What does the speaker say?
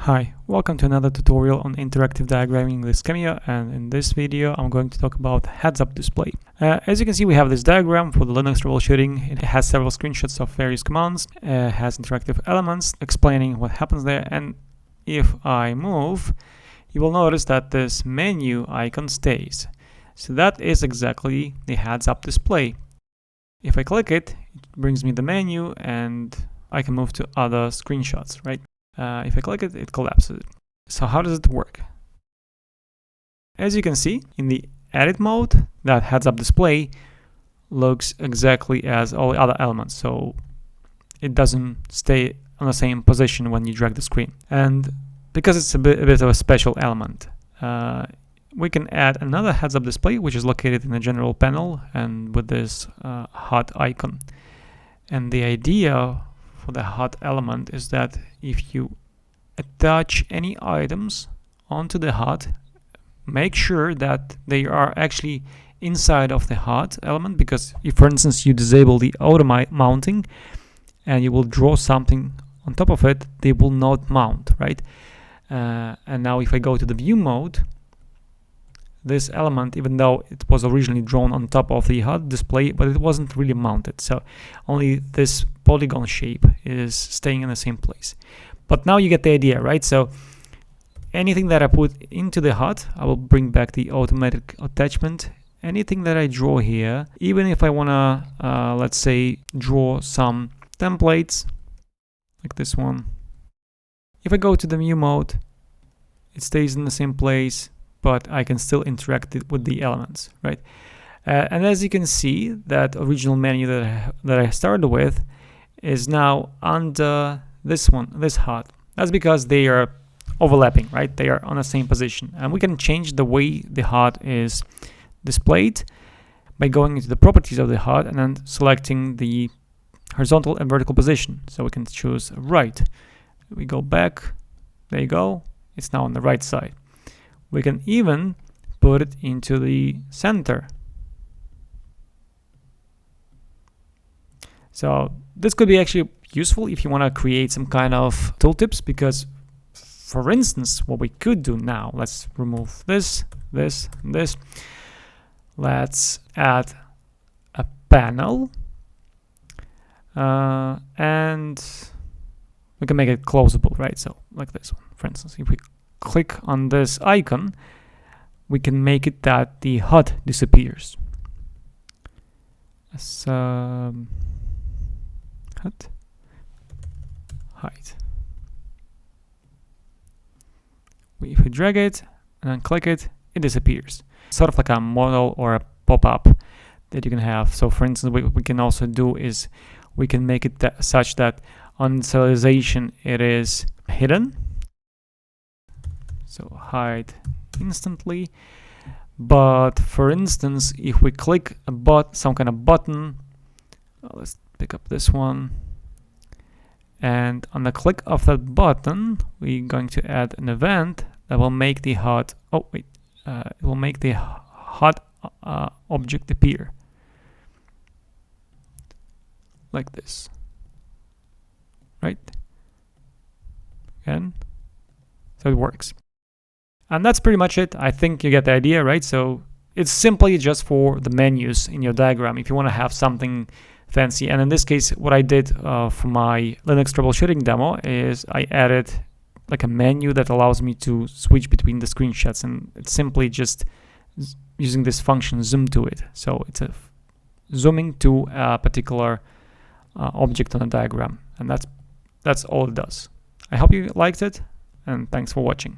Hi, welcome to another tutorial on interactive diagramming with Schemio, and in this video I'm going to talk about heads-up display. As you can see, we have this diagram for the Linux troubleshooting. It has several screenshots of various commands, has interactive elements explaining what happens there, and if I move, you will notice that this menu icon stays. So that is exactly the heads-up display. If I click it, it brings me the menu and I can move to other screenshots, right? If I click it, it collapses it. So how does it work? As you can see, in the edit mode, that heads-up display looks exactly as all the other elements. So it doesn't stay on the same position when you drag the screen. And because it's a bit of a special element, we can add another heads-up display, which is located in the general panel and with this HUD icon. And the idea for the HUD element is that if you attach any items onto the HUD, make sure that they are actually inside of the HUD element, because if, for instance, you disable the auto mounting and you will draw something on top of it, they will not mount, right? And now if I go to the view mode, this element, even though it was originally drawn on top of the HUD display, but it wasn't really mounted, so only this polygon shape is staying in the same place. But now you get the idea, right? So anything that I put into the HUD, I will bring back the automatic attachment. Anything that I draw here, even if I want to, let's say, draw some templates, like this one, if I go to the view mode, it stays in the same place, but I can still interact with the elements, right? And as you can see, that original menu that I started with is now under this one, this HUD. That's because they are overlapping, right? They are on the same position. And we can change the way the HUD is displayed by going into the properties of the HUD and then selecting the horizontal and vertical position. So we can choose right. We go back, there you go. It's now on the right side. We can even put it into the center. So this could be actually useful if you want to create some kind of tooltips, because for instance, what we could do now, let's remove this, this, and this. Let's add a panel and we can make it closable, right? So like this one, for instance, if we click on this icon, we can make it that the HUD disappears. HUD hide. If we drag it and then click it, it disappears. Sort of like a modal or a pop-up that you can have. So for instance, what we can also do is we can make it such that on serialization it is hidden. So hide instantly. But for instance, if we click some kind of button, let's pick up this one, and on the click of that button, we're going to add an event that will make the HUD. It will make the HUD object appear like this, right? Again, so it works. And that's pretty much it. I think you get the idea, right? So it's simply just for the menus in your diagram if you want to have something fancy. And in this case, what I did for my Linux troubleshooting demo is I added like a menu that allows me to switch between the screenshots, and it's simply just using this function zoom to it. So it's a zooming to a particular object on a diagram, and that's all it does. I hope you liked it, and thanks for watching.